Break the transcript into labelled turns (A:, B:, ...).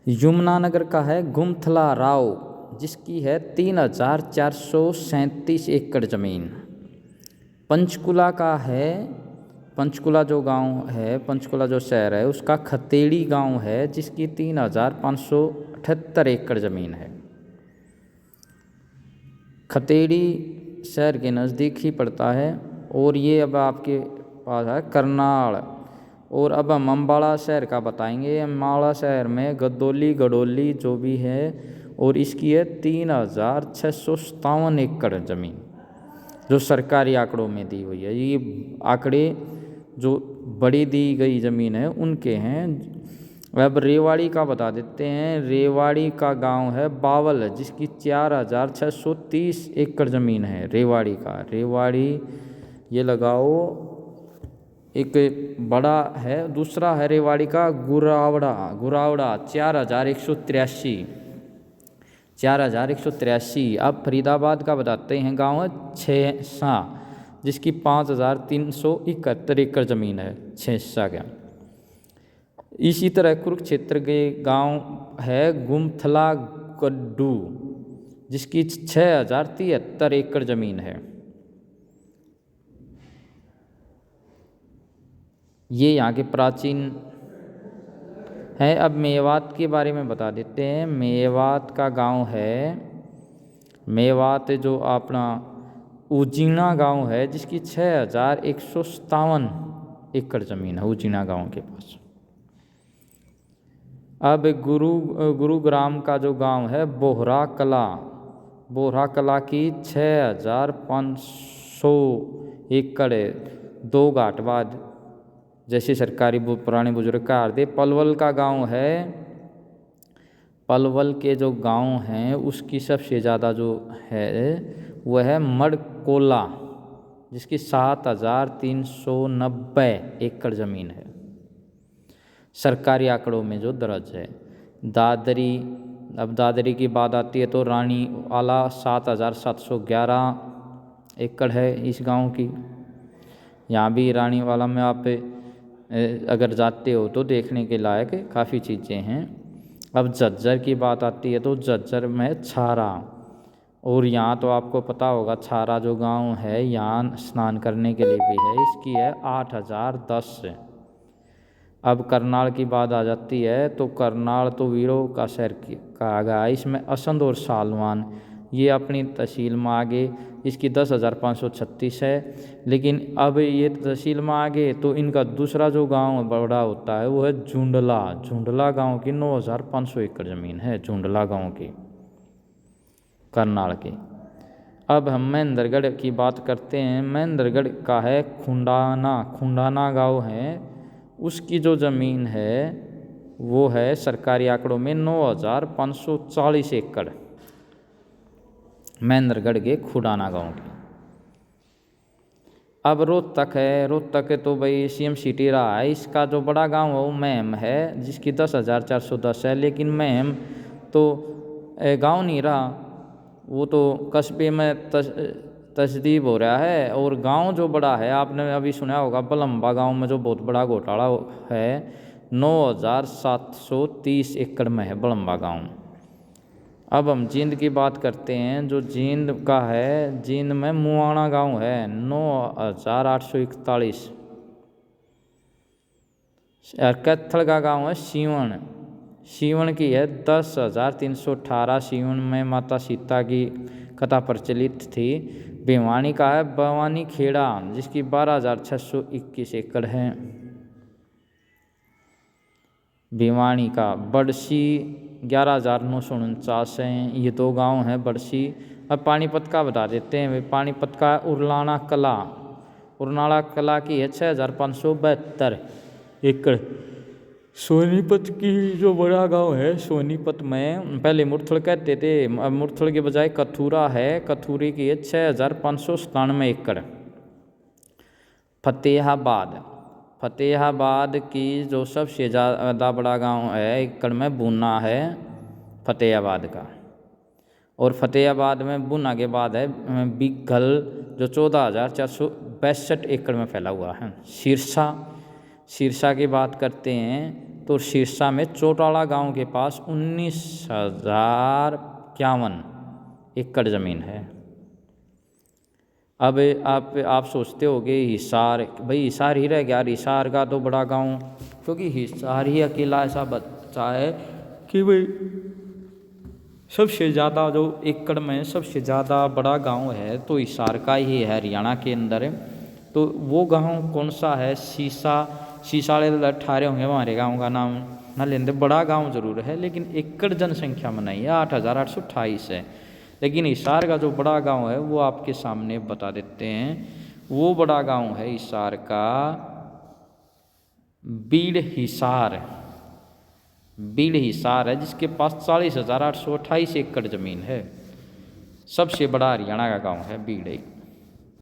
A: यमुनानगर का है गुमथला राव, जिसकी है 3,437 एकड़ ज़मीन। पंचकुला का है, पंचकुला जो गांव है, पंचकुला जो शहर है, उसका खतेड़ी गांव है, जिसकी 3,578 एकड़ ज़मीन है। खतेड़ी शहर के नज़दीक ही पड़ता है। और ये अब आपके पास है करनाल। और अब हम अम्बाड़ा शहर का बताएंगे। अम्बाड़ा शहर में गदौली गडोली जो भी है, और इसकी है 3,657 एकड़ ज़मीन, जो सरकारी आंकड़ों में दी हुई है। ये आंकड़े जो बड़ी दी गई ज़मीन है उनके हैं। अब रेवाड़ी का बता देते हैं। रेवाड़ी का गांव है बावल, जिसकी 4,630 एकड़ ज़मीन है रेवाड़ी का। रेवाड़ी ये लगाओ। एक बड़ा है, दूसरा है रेवाड़ी का गुरावड़ा। गुरावड़ा 4,183। अब फरीदाबाद का बताते हैं। गांव है छेसा, जिसकी 5,371 एकड़ ज़मीन है छेसा का। इसी तरह कुरुक्षेत्र के गांव है गुमथला गड्डू, जिसकी 6,073 एकड़ ज़मीन है। ये यहाँ के प्राचीन है। अब मेवात के बारे में बता देते हैं। मेवात का गांव है, मेवात जो अपना उजीना गांव है, जिसकी 6,157 एकड़ ज़मीन है उजीना गांव के पास। अब गुरुग्राम का जो गांव है बोहरा कला, बोहरा कला की 6,500 एकड़, 2 घाट बाद जैसे सरकारी पुराने बुजुर्ग का आर्दे। पलवल का गांव है, पलवल के जो गांव हैं उसकी सबसे ज़्यादा जो है वह है मड़कोला, जिसकी 7,390 एकड़ ज़मीन है सरकारी आंकड़ों में जो दर्ज है। दादरी, अब दादरी की बात आती है तो रानी वाला 7,711 एकड़ है इस गांव की। यहाँ भी रानी वाला में आप अगर जाते हो तो देखने के लायक काफ़ी चीज़ें हैं। अब झज्जर की बात आती है तो झज्जर में छारा, और यहाँ तो आपको पता होगा छारा जो गांव है यहाँ स्नान करने के लिए भी है। इसकी है 8,010। अब करनाल की बात आ जाती है तो करनाल तो वीरों का शहर कहा गया है। इसमें असंध और सालवान ये अपनी तहसील में आगे, इसकी 10,536 है। लेकिन अब ये तहसील में आगे तो इनका दूसरा जो गांव बड़ा होता है वो है झुंडला। झुंडला गांव की 9,500 एकड़ ज़मीन है, झुंडला गांव की करनाल की। अब हम महेंद्रगढ़ की बात करते हैं। महेंद्रगढ़ का है खुंडाना, खुंडाना गांव है, उसकी जो ज़मीन है वो है सरकारी आंकड़ों में 9,540 एकड़, महेंद्रगढ़ के खुडाना गांव की। अब रोहतक है, रोहतक तो भाई सीएम सिटी रहा है। इसका जो बड़ा गांव है वो महम है, जिसकी 10,410 है। लेकिन महम तो गांव नहीं रहा, वो तो कस्बे में तस्दीब हो रहा है। और गांव जो बड़ा है आपने अभी सुना होगा बलम्बा गांव में जो बहुत बड़ा घोटाला है, 9,730 एकड़ में है बलम्बा गांव। अब हम जींद की बात करते हैं। जो जींद का है, जींद में मुआना गांव है, 9,841। कैथल का गांव है सीवन, सीवन की है 10,318। सीवन में माता सीता की कथा प्रचलित थी। भिवानी का है भवानी खेड़ा, जिसकी 12,621 एकड़ है। भिवानी का बड़सी 11,949 हैं। ये 2 गांव हैं बड़सी। अब पानीपत का बता देते हैं। पानीपत का उरलाना कला, उरनाला कला की है 6,572 एकड़। सोनीपत की जो बड़ा गांव है, सोनीपत में पहले मुरथल कहते थे, अब मुरथल के बजाय कथूरा है, कथूरी की है 6,597 एकड़। फतेहाबाद, फतेहाबाद की जो सबसे ज़्यादा बड़ा गांव है एकड़ में बूना है फतेहाबाद का। और फतेहाबाद में बूना के बाद है बिघल, जो 14,462 एकड़ में फैला हुआ है। सिरसा, सिरसा की बात करते हैं तो सिरसा में चौटाला गांव के पास 19,051 एकड़ ज़मीन है। अब आप सोचते होगे हिसार, भाई हिसार ही रह गया, हिसार का तो बड़ा गांव, क्योंकि हिसार ही अकेला ऐसा बच्चा है कि भाई सबसे ज़्यादा जो एकड़ में सबसे ज़्यादा बड़ा गांव है तो हिसार का ही है, हरियाणा के अंदर है। तो वो गांव कौन सा है? सीसाड़े ठारे होंगे हमारे गांव का नाम ना लेंदे। बड़ा गांव जरूर है लेकिन एकड़ जनसंख्या में नहीं है, 8,828 है। लेकिन हिसार का जो बड़ा गांव है वो आपके सामने बता देते हैं। वो बड़ा गांव है हिसार का बीड़ हिसार है, जिसके पास 40,828 एकड़ ज़मीन है। सबसे बड़ा हरियाणा का गांव है बीड़।